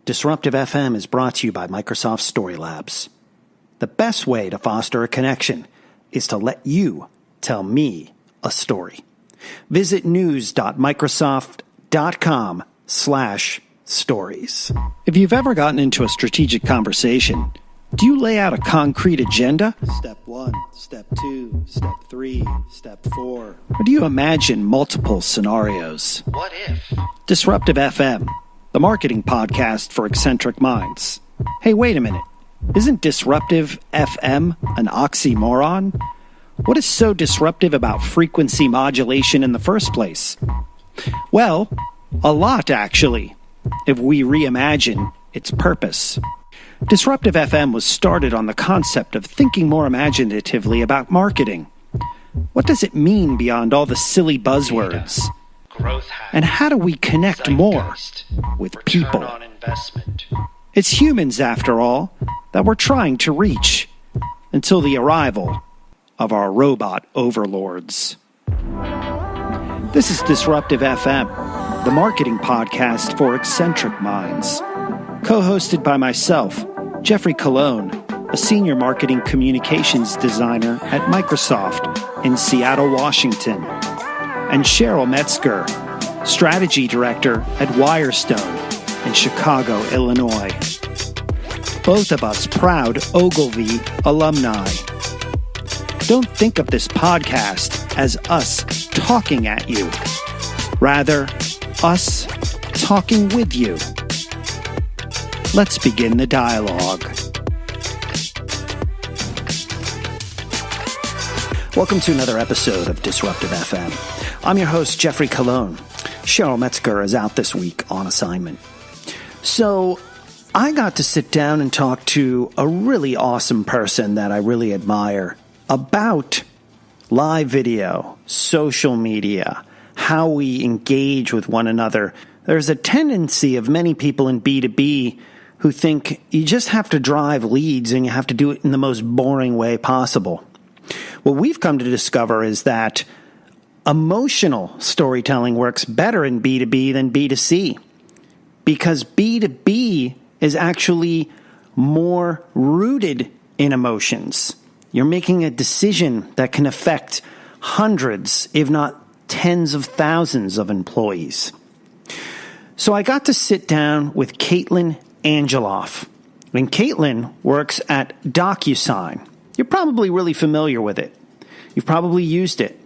Disruptive FM is brought to you by Microsoft Story Labs. The best way to foster a connection is to let you tell me a story. Visit news.microsoft.com/stories. If you've ever gotten into a strategic conversation, do you lay out a concrete agenda? Step 1, Step 2, Step 3, Step 4. Or do you imagine multiple scenarios? What if? Disruptive FM, the marketing podcast for eccentric minds. Hey, wait a minute. Isn't Disruptive FM an oxymoron? What is so disruptive about frequency modulation in the first place? Well, a lot, actually, if we reimagine its purpose. Disruptive FM was started on the concept of thinking more imaginatively about marketing. What does it mean beyond all the silly buzzwords? And how do we connect more with people? It's humans, after all, that we're trying to reach until the arrival of our robot overlords. This is Disruptive FM, the marketing podcast for eccentric minds. Co-hosted by myself, Jeffrey Colon, a senior marketing communications designer at Microsoft in Seattle, Washington, and Cheryl Metzger, strategy director at Wirestone in Chicago, Illinois. Both of us proud Ogilvy alumni. Don't think of this podcast as us talking at you. Rather, us talking with you. Let's begin the dialogue. Welcome to another episode of Disruptive FM. I'm your host, Jeffrey Colon. Cheryl Metzger is out this week on assignment. So I got to sit down and talk to a really awesome person that I really admire about live video, social media, how we engage with one another. There's a tendency of many people in B2B who think you just have to drive leads and you have to do it in the most boring way possible. What we've come to discover is that emotional storytelling works better in B2B than B2C, because B2B is actually more rooted in emotions. You're making a decision that can affect hundreds, if not tens of thousands of employees. So I got to sit down with Caitlin Angelo. And Caitlin works at DocuSign. You're probably really familiar with it. You've probably used it.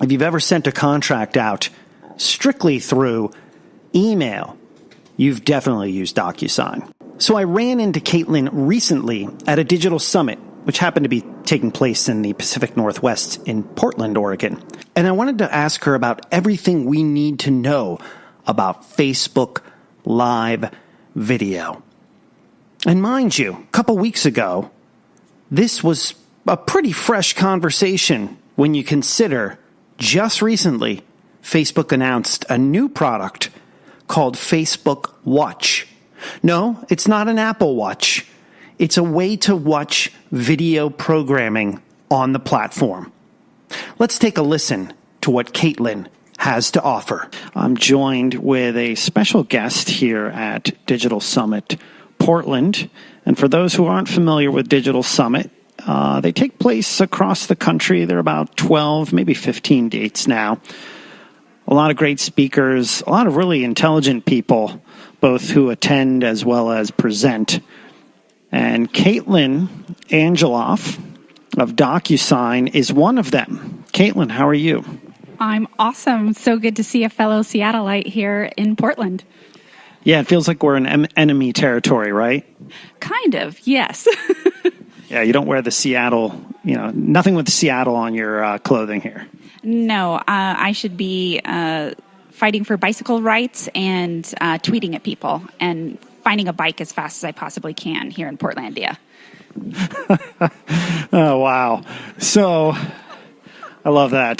If you've ever sent a contract out strictly through email, you've definitely used DocuSign. So I ran into Caitlin recently at a digital summit, which happened to be taking place in the Pacific Northwest in Portland, Oregon. And I wanted to ask her about everything we need to know about Facebook Live video. And mind you, a couple weeks ago, this was a pretty fresh conversation when you consider just recently Facebook announced a new product called Facebook Watch. No, it's not an Apple Watch. It's a way to watch video programming on the platform. Let's take a listen to what Caitlin has to offer. I'm joined with a special guest here at Digital Summit Portland. And for those who aren't familiar with Digital Summit, they take place across the country. There are about 12, maybe 15 dates now. A lot of great speakers, a lot of really intelligent people, both who attend as well as present. And Caitlin Angelo of DocuSign is one of them. Caitlin, how are you? I'm awesome. So good to see a fellow Seattleite here in Portland. Yeah, it feels like we're in enemy territory, right? Kind of, yes. Yeah, you don't wear the Seattle, nothing with Seattle on your clothing here. No, I should be fighting for bicycle rights and tweeting at people and finding a bike as fast as I possibly can here in Portlandia. Oh, wow. So I love that.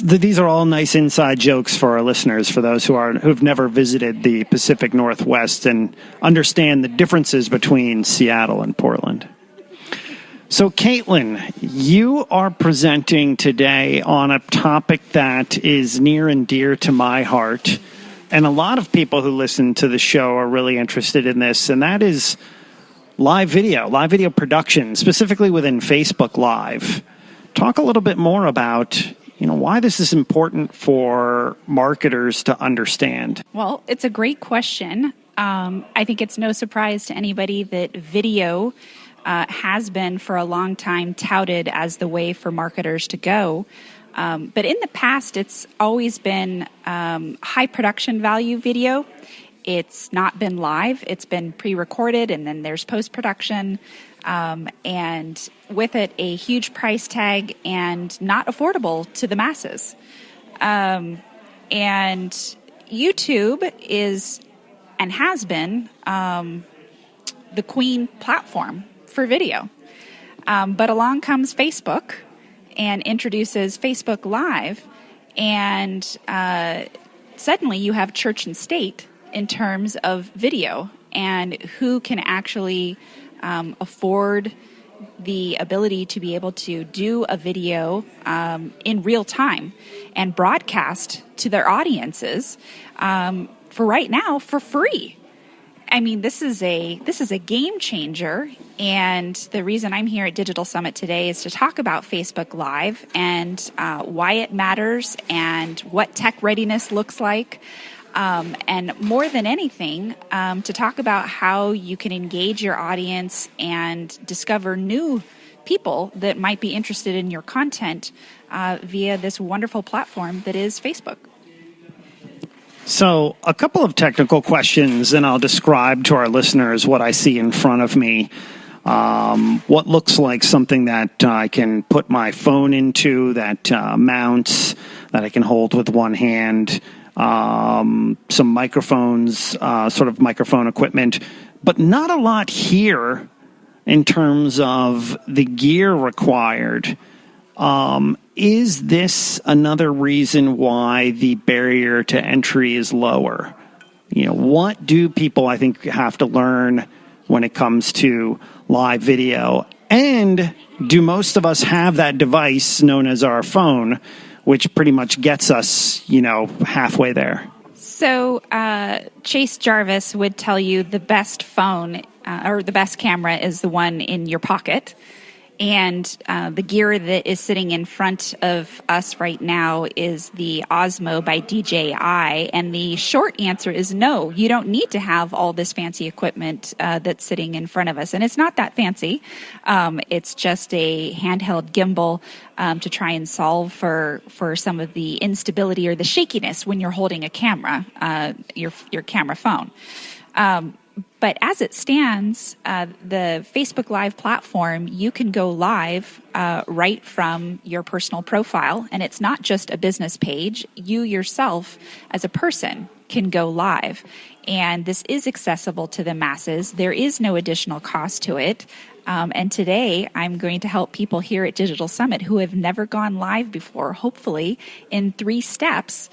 These are all nice inside jokes for our listeners, for those who've never visited the Pacific Northwest and understand the differences between Seattle and Portland. So, Caitlin, you are presenting today on a topic that is near and dear to my heart, and a lot of people who listen to the show are really interested in this, and that is live video production, specifically within Facebook Live. Talk a little bit more about, why this is important for marketers to understand. Well, it's a great question. I think it's no surprise to anybody that video has been for a long time touted as the way for marketers to go. But in the past, it's always been high production value video. It's not been live. It's been pre-recorded, and then there's post-production. And with it, a huge price tag and not affordable to the masses. And YouTube is and has been the queen platform for video. But along comes Facebook and introduces Facebook Live, and suddenly you have church and state in terms of video and who can actually afford the ability to be able to do a video in real time and broadcast to their audiences for right now for free. I mean, this is a game changer, and the reason I'm here at Digital Summit today is to talk about Facebook Live and why it matters and what tech readiness looks like. And more than anything, to talk about how you can engage your audience and discover new people that might be interested in your content via this wonderful platform that is Facebook. So a couple of technical questions, and I'll describe to our listeners what I see in front of me. What looks like something that I can put my phone into, that mounts, that I can hold with one hand. Some microphones, sort of microphone equipment, but not a lot here in terms of the gear required. Is this another reason why the barrier to entry is lower? What do people, I think, have to learn when it comes to live video? And do most of us have that device known as our phone, which pretty much gets us, halfway there? So Chase Jarvis would tell you the best phone or the best camera is the one in your pocket. And the gear that is sitting in front of us right now is the Osmo by DJI. And the short answer is no, you don't need to have all this fancy equipment that's sitting in front of us. And it's not that fancy. It's just a handheld gimbal to try and solve for some of the instability or the shakiness when you're holding a camera, your camera phone. But as it stands, the Facebook Live platform, you can go live right from your personal profile. And it's not just a business page. You yourself, as a person, can go live. And this is accessible to the masses. There is no additional cost to it. And today, I'm going to help people here at Digital Summit who have never gone live before, hopefully, in 3 steps,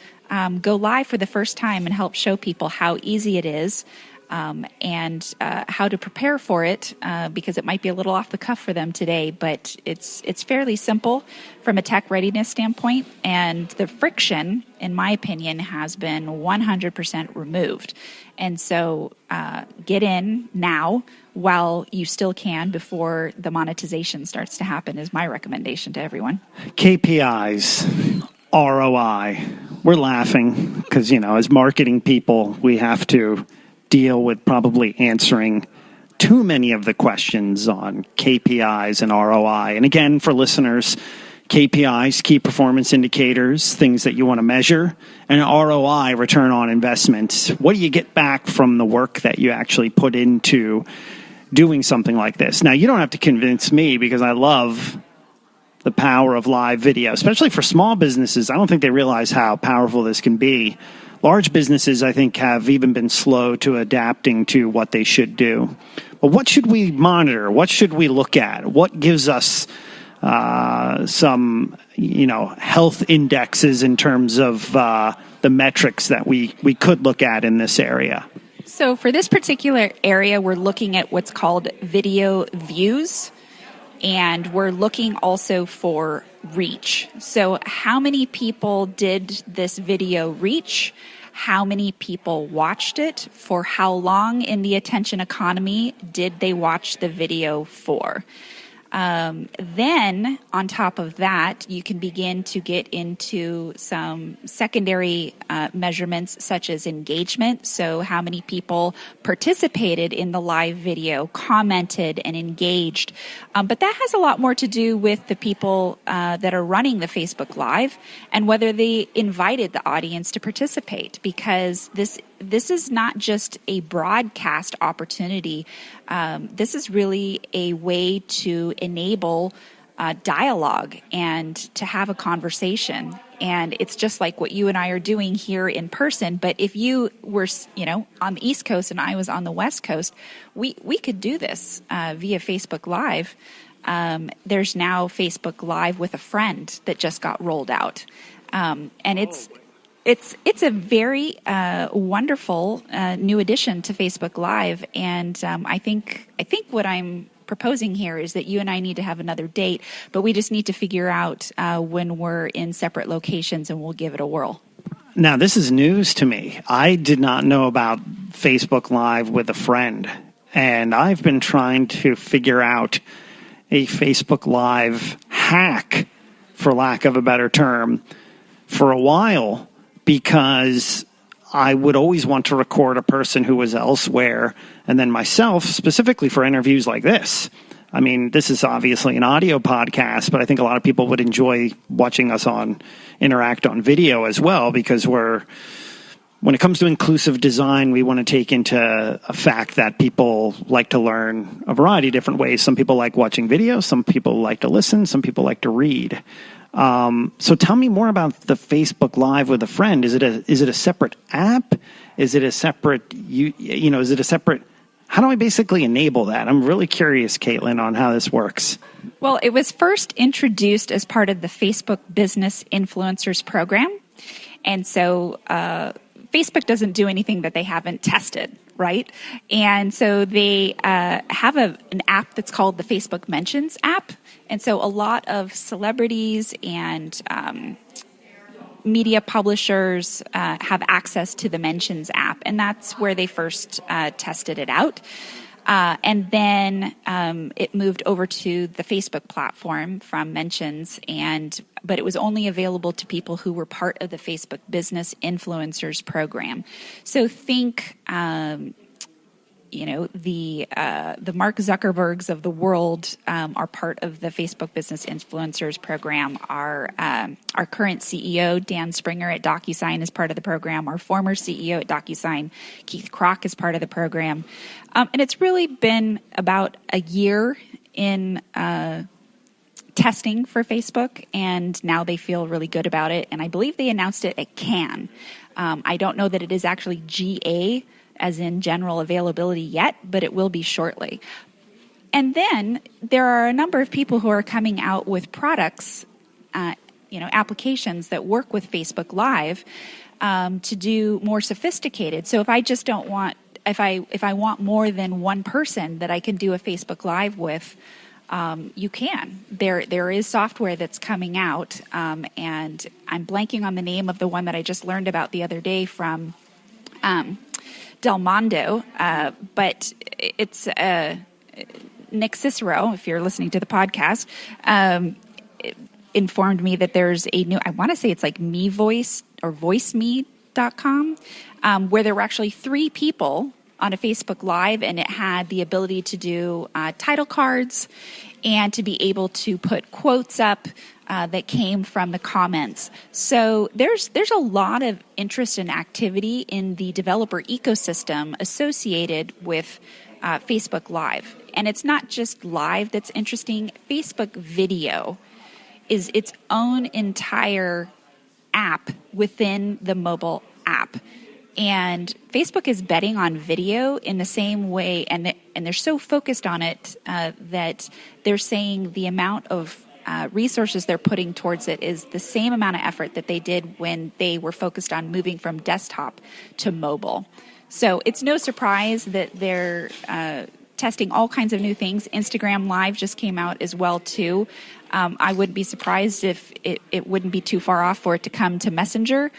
go live for the first time and help show people how easy it is. And how to prepare for it, because it might be a little off the cuff for them today, but it's fairly simple from a tech readiness standpoint, and the friction, in my opinion, has been 100% removed. And so get in now while you still can before the monetization starts to happen is my recommendation to everyone. KPIs, ROI. We're laughing because, as marketing people, we have to deal with probably answering too many of the questions on KPIs and ROI. And again, for listeners, KPIs, key performance indicators, things that you want to measure, and ROI, return on investment. What do you get back from the work that you actually put into doing something like this? Now, you don't have to convince me because I love the power of live video, especially for small businesses. I don't think they realize how powerful this can be. Large businesses, I think, have even been slow to adapting to what they should do. But what should we monitor? What should we look at? What gives us some, health indexes in terms of the metrics that we could look at in this area? So for this particular area, we're looking at what's called video views. And we're looking also for reach. So how many people did this video reach? how many people watched it, for how long in the attention economy did they watch the video for. Then, on top of that, you can begin to get into some secondary measurements such as engagement. So how many people participated in the live video, commented, and engaged. But that has a lot more to do with the people that are running the Facebook Live and whether they invited the audience to participate, because this is not just a broadcast opportunity. This is really a way to enable dialogue and to have a conversation. And it's just like what you and I are doing here in person. But if you were, on the East Coast and I was on the West Coast, we could do this via Facebook Live. There's now Facebook Live with a friend that just got rolled out. And it's a very wonderful new addition to Facebook Live, and I think what I'm proposing here is that you and I need to have another date, but we just need to figure out when we're in separate locations, and we'll give it a whirl. Now, this is news to me. I did not know about Facebook Live with a friend, and I've been trying to figure out a Facebook Live hack, for lack of a better term, for a while, because I would always want to record a person who was elsewhere, and then myself, specifically for interviews like this. I mean, this is obviously an audio podcast, but I think a lot of people would enjoy watching us interact on video as well, because when it comes to inclusive design, we want to take into a fact that people like to learn a variety of different ways. Some people like watching video, some people like to listen, some people like to read. So tell me more about the Facebook Live with a friend. Is it a separate app? Is it a separate, is it a separate, how do I basically enable that? I'm really curious, Caitlin, on how this works. Well, it was first introduced as part of the Facebook Business Influencers Program. And so, Facebook doesn't do anything that they haven't tested, right? And so they have an app that's called the Facebook Mentions app. And so a lot of celebrities and media publishers have access to the Mentions app. And that's where they first tested it out. And then it moved over to the Facebook platform from Mentions, but it was only available to people who were part of the Facebook Business Influencers Program. So think, the Mark Zuckerbergs of the world are part of the Facebook Business Influencers Program. Our current CEO, Dan Springer at DocuSign, is part of the program. Our former CEO at DocuSign, Keith Kroc, is part of the program. And it's really been about a year in testing for Facebook, and now they feel really good about it. And I believe they announced it at Cannes. I don't know that it is actually GA, as in general availability yet, but it will be shortly. And then there are a number of people who are coming out with products, applications that work with Facebook Live to do more sophisticated. So if I just don't want, if I want more than one person that I can do a Facebook Live with, you can. There is software that's coming out, and I'm blanking on the name of the one that I just learned about the other day from Del Mondo, but it's Nick Cicero, if you're listening to the podcast, informed me that there's a new, I want to say it's like MeVoice or VoiceMe.com, where there were actually 3 people on a Facebook Live, and it had the ability to do title cards and to be able to put quotes up that came from the comments. So there's a lot of interest and activity in the developer ecosystem associated with Facebook Live. And it's not just live that's interesting. Facebook Video is its own entire app within the mobile app. And Facebook is betting on video in the same way, and they're so focused on it that they're saying the amount of resources they're putting towards it is the same amount of effort that they did when they were focused on moving from desktop to mobile. So it's no surprise that they're testing all kinds of new things. Instagram Live just came out as well, too. I wouldn't be surprised if it wouldn't be too far off for it to come to Messenger,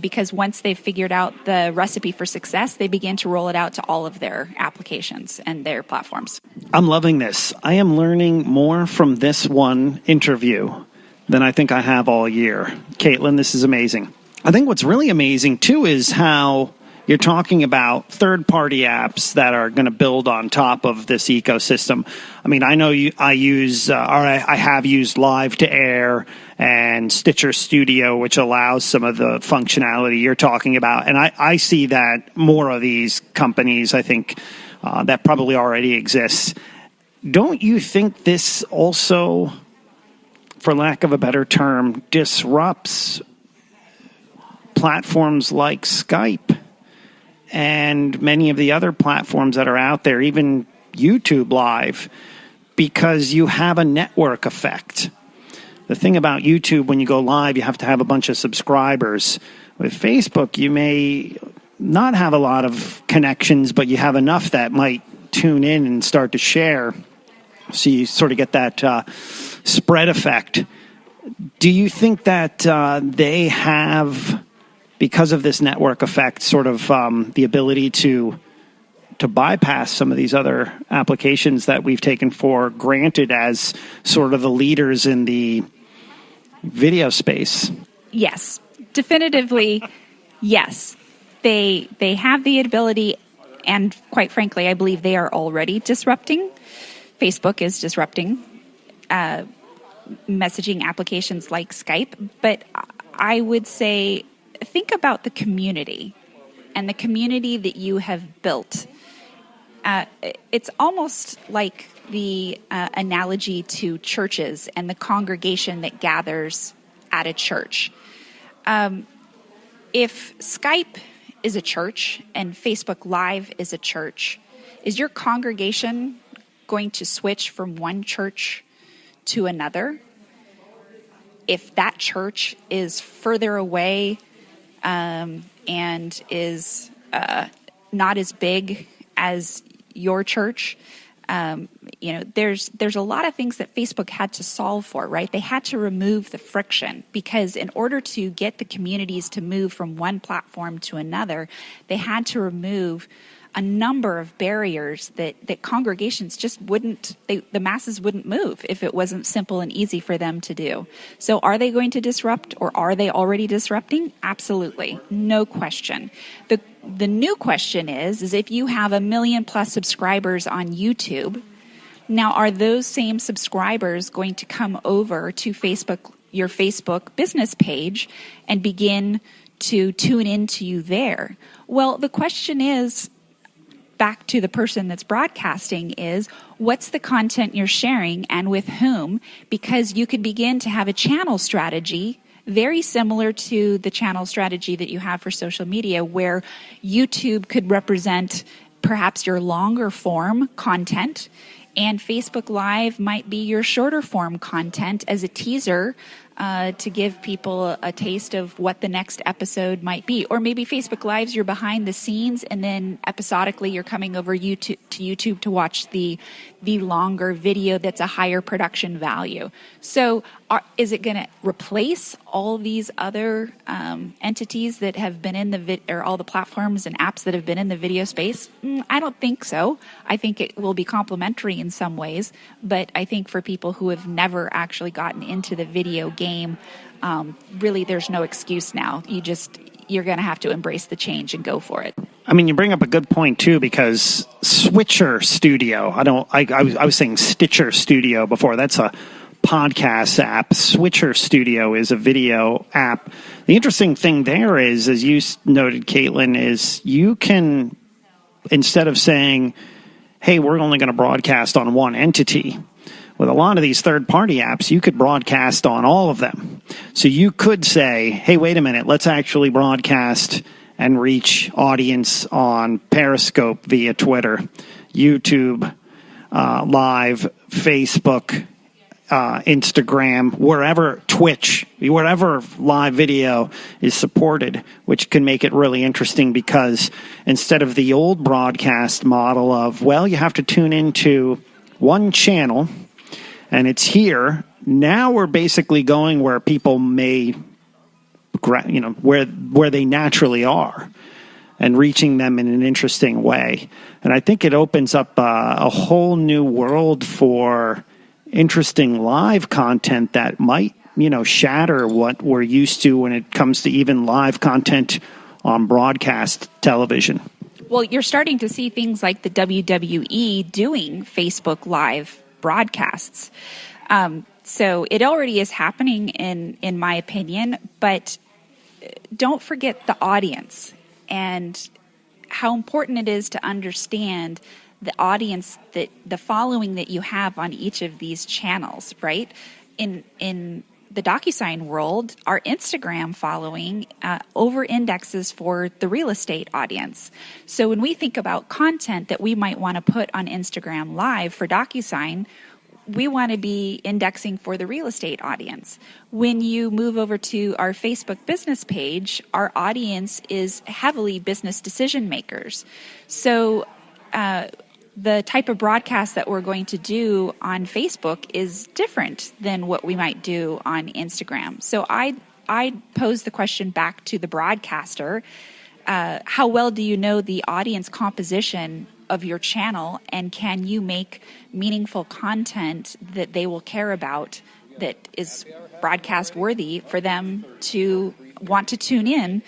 because once they've figured out the recipe for success, they begin to roll it out to all of their applications and their platforms. I'm loving this. I am learning more from this one interview than I think I have all year. Caitlin, this is amazing. I think what's really amazing, too, is how you're talking about third-party apps that are going to build on top of this ecosystem. I mean, I know I have used Live to Air and Stitcher Studio, which allows some of the functionality you're talking about. And I see that more of these companies, I think, that probably already exists. Don't you think this also, for lack of a better term, disrupts platforms like Skype and many of the other platforms that are out there, even YouTube Live, because you have a network effect? The thing about YouTube, when you go live, you have to have a bunch of subscribers. With Facebook, you may not have a lot of connections, but you have enough that might tune in and start to share. So you sort of get that spread effect. Do you think that they have, because of this network effect, sort of the ability to bypass some of these other applications that we've taken for granted as sort of the leaders in the video space? Yes, definitively, yes. They have the ability, and quite frankly, I believe they are already disrupting. Facebook is disrupting messaging applications like Skype, but I would say think about the community and the community that you have built. It's almost like the analogy to churches and the congregation that gathers at a church. If Skype is a church and Facebook Live is a church, is your congregation going to switch from one church to another? If that church is further away and is not as big as your church, there's a lot of things that Facebook had to solve for, right? They had to remove the friction, because in order to get the communities to move from one platform to another, they had to remove a number of barriers that congregations just the masses wouldn't move if it wasn't simple and easy for them to do. So are they going to disrupt, or are they already disrupting? Absolutely. No question. The new question is if you have 1 million plus subscribers on YouTube, now are those same subscribers going to come over to Facebook, your Facebook business page, and begin to tune into you there? Well, the question is, back to the person that's broadcasting, is what's the content you're sharing and with whom? Because you could begin to have a channel strategy very similar to the channel strategy that you have for social media, where YouTube could represent perhaps your longer form content, and Facebook Live might be your shorter form content as a teaser to give people a taste of what the next episode might be. Or maybe Facebook Live's you're behind the scenes, and then episodically you're coming over to YouTube to watch the longer video that's a higher production value. So is it going to replace all these other entities that have been in or all the platforms and apps that have been in the video space? I don't think so. I think it will be complementary in some ways, but I think for people who have never actually gotten into the video game, really there's no excuse now. You're going to have to embrace the change and go for it. I mean, you bring up a good point, too, because Switcher Studio, I was saying Stitcher Studio before. That's a podcast app. Switcher Studio is a video app. The interesting thing there is, as you noted, Caitlin, is you can, instead of saying, hey, we're only going to broadcast on one entity, with a lot of these third-party apps, you could broadcast on all of them. So you could say, hey, wait a minute, let's actually broadcast and reach audience on Periscope via Twitter, YouTube, Live, Facebook, Instagram, wherever Twitch, wherever live video is supported, which can make it really interesting because instead of the old broadcast model of, well, you have to tune into one channel and it's here, now we're basically going where people may, where they naturally are and reaching them in an interesting way. And I think it opens up a whole new world for interesting live content that might, shatter what we're used to when it comes to even live content on broadcast television. Well, you're starting to see things like the WWE doing Facebook Live broadcasts. So it already is happening in my opinion, but don't forget the audience and how important it is to understand the audience, that the following that you have on each of these channels, right? In the DocuSign world, our Instagram following over-indexes for the real estate audience. So when we think about content that we might want to put on Instagram Live for DocuSign, we want to be indexing for the real estate audience. When you move over to our Facebook business page, our audience is heavily business decision makers. So the type of broadcast that we're going to do on Facebook is different than what we might do on Instagram. So I pose the question back to the broadcaster. How well do you know the audience composition of your channel, and can you make meaningful content that they will care about, that is broadcast worthy for them to want to tune in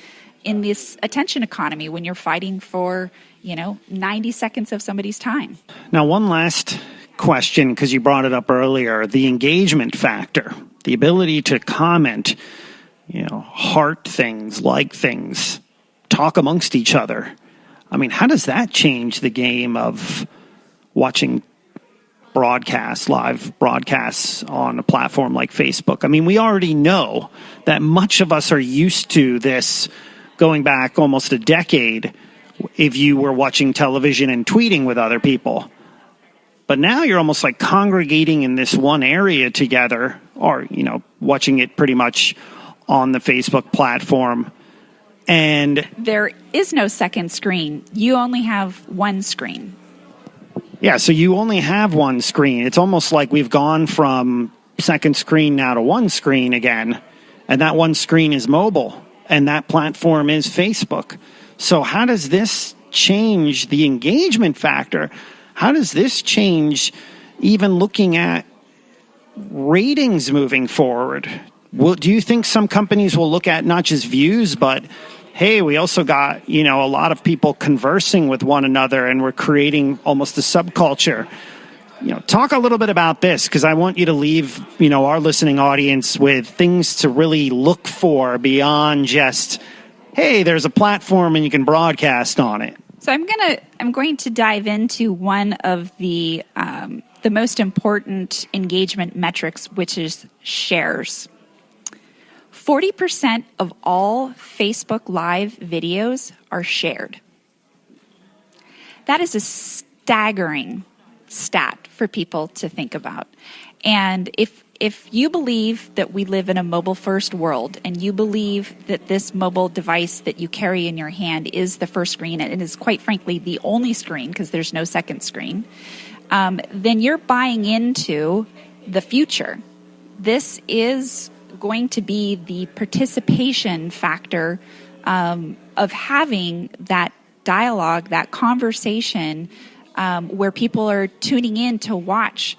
this attention economy when you're fighting for 90 seconds of somebody's time. Now, one last question, because you brought it up earlier, the engagement factor, the ability to comment, heart things, like things, talk amongst each other. I mean, how does that change the game of watching live broadcasts on a platform like Facebook? I mean, we already know that much of us are used to this going back almost a decade if you were watching television and tweeting with other people. But now you're almost like congregating in this one area together, or, watching it pretty much on the Facebook platform. And there is no second screen. You only have one screen. Yeah, so you only have one screen. It's almost like we've gone from second screen now to one screen again. And that one screen is mobile. And that platform is Facebook. So how does this change the engagement factor? How does this change even looking at ratings moving forward? Do you think some companies will look at not just views, but hey, we also got, a lot of people conversing with one another and we're creating almost a subculture. Talk a little bit about this, because I want you to leave, our listening audience with things to really look for beyond just, hey, there's a platform and you can broadcast on it. So I'm going to dive into one of the most important engagement metrics, which is shares. 40% of all Facebook Live videos are shared. That is a staggering stat for people to think about. And if you believe that we live in a mobile-first world, and you believe that this mobile device that you carry in your hand is the first screen, and it is quite frankly the only screen because there's no second screen, then you're buying into the future. This is going to be the participation factor of having that dialogue, that conversation, where people are tuning in to watch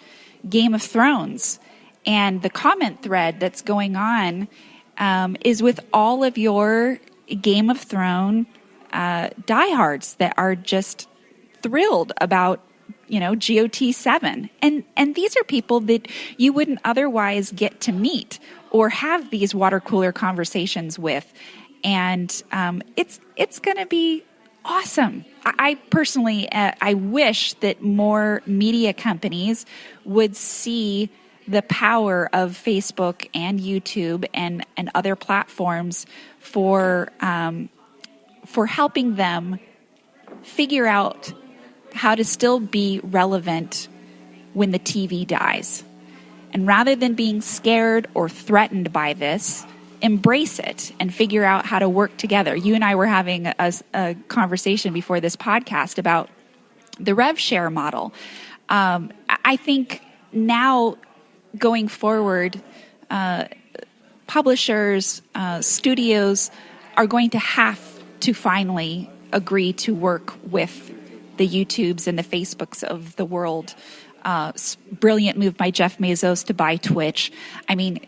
Game of Thrones. And the comment thread that's going on is with all of your Game of Thrones diehards that are just thrilled about GOT 7. And these are people that you wouldn't otherwise get to meet or have these water cooler conversations with. And it's going to be awesome. I personally, I wish that more media companies would see the power of Facebook and YouTube and other platforms for helping them figure out how to still be relevant when the TV dies. And rather than being scared or threatened by this, embrace it and figure out how to work together. You and I were having a conversation before this podcast about the rev share model. I think now going forward, publishers, studios are going to have to finally agree to work with the YouTubes and the Facebooks of the world. Brilliant move by Jeff Bezos to buy Twitch. I mean,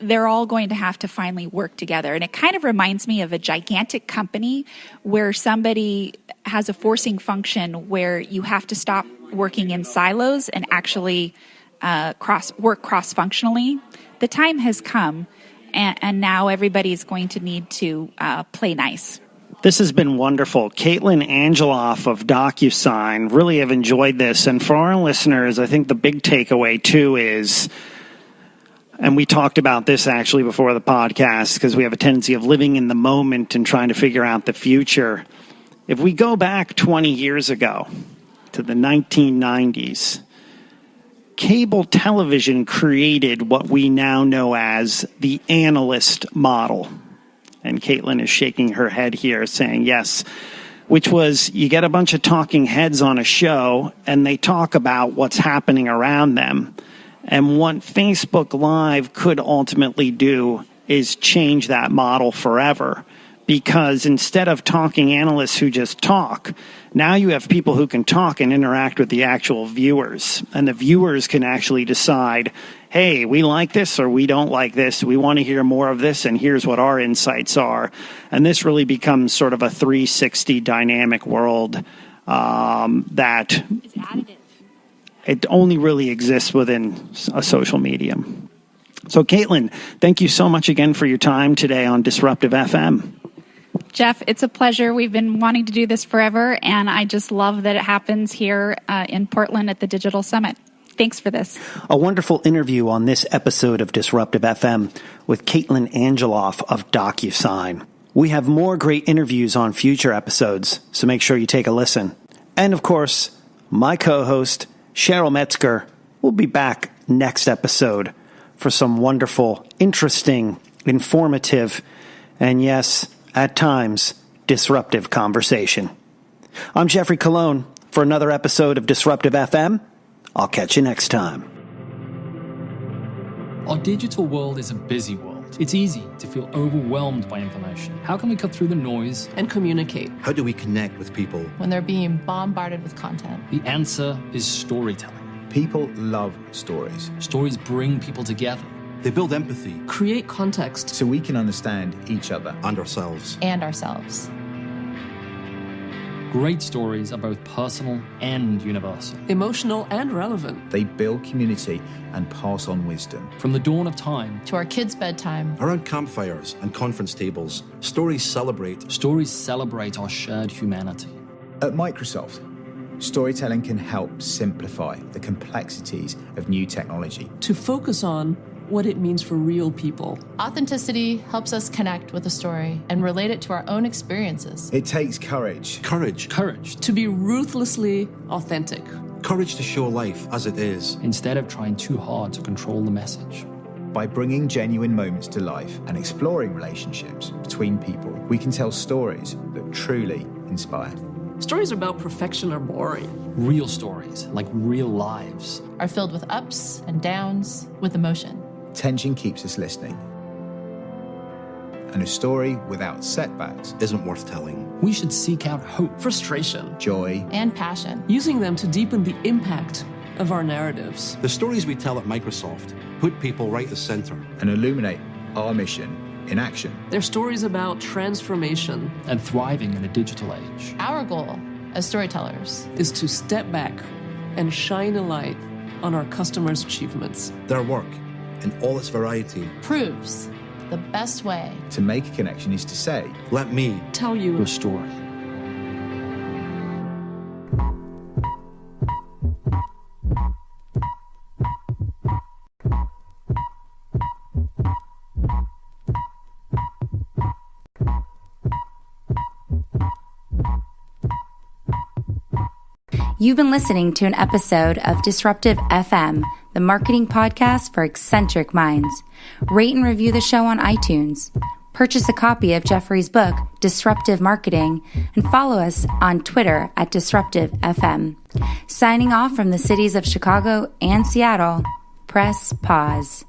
they're all going to have to finally work together. And it kind of reminds me of a gigantic company where somebody has a forcing function where you have to stop working in silos and actually work cross-functionally. The time has come, and now everybody's going to need to play nice. This has been wonderful. Caitlin Angeloff of DocuSign. Really have enjoyed this. And for our listeners, I think the big takeaway, too, is, and we talked about this actually before the podcast because we have a tendency of living in the moment and trying to figure out the future. If we go back 20 years ago to the 1990s, cable television created what we now know as the analyst model. And Caitlin is shaking her head here saying yes, which was you get a bunch of talking heads on a show and they talk about what's happening around them. And what Facebook Live could ultimately do is change that model forever. Because instead of talking analysts who just talk, now you have people who can talk and interact with the actual viewers. And the viewers can actually decide, hey, we like this or we don't like this. We want to hear more of this, and here's what our insights are. And this really becomes sort of a 360 dynamic world that It's additive. It only really exists within a social medium. So, Caitlin, thank you so much again for your time today on Disruptive FM. Jeff, it's a pleasure. We've been wanting to do this forever, and I just love that it happens here in Portland at the Digital Summit. Thanks for this. A wonderful interview on this episode of Disruptive FM with Caitlin Angeloff of DocuSign. We have more great interviews on future episodes, so make sure you take a listen. And of course, my co-host, Cheryl Metzger, will be back next episode for some wonderful, interesting, informative, and yes, at times, disruptive conversation. I'm Jeffrey Colon for another episode of Disruptive FM. I'll catch you next time. Our digital world is a busy world. It's easy to feel overwhelmed by information. How can we cut through the noise and communicate? How do we connect with people when they're being bombarded with content? The answer is storytelling. People love stories. Stories bring people together. They build empathy, create context, so we can understand each other and ourselves. Great stories are both personal and universal. Emotional and relevant. They build community and pass on wisdom. From the dawn of time to our kids' bedtime. Around campfires and conference tables, stories celebrate our shared humanity. At Microsoft, storytelling can help simplify the complexities of new technology. To focus on what it means for real people. Authenticity helps us connect with a story and relate it to our own experiences. It takes courage. Courage to be ruthlessly authentic. Courage to show life as it is, instead of trying too hard to control the message. By bringing genuine moments to life and exploring relationships between people, we can tell stories that truly inspire. Stories about perfection are boring. Real stories, like real lives, are filled with ups and downs, with emotion. Tension keeps us listening. And a story without setbacks isn't worth telling. We should seek out hope, frustration, joy, and passion, using them to deepen the impact of our narratives. The stories we tell at Microsoft put people right at the center and illuminate our mission in action. They're stories about transformation and thriving in a digital age. Our goal as storytellers is to step back and shine a light on our customers' achievements. Their work, in all its variety, proves the best way to make a connection is to say, let me tell you a story. You've been listening to an episode of Disruptive FM, the marketing podcast for eccentric minds. Rate and review the show on iTunes. Purchase a copy of Jeffrey's book, Disruptive Marketing, and follow us on Twitter at Disruptive FM. Signing off from the cities of Chicago and Seattle, press pause.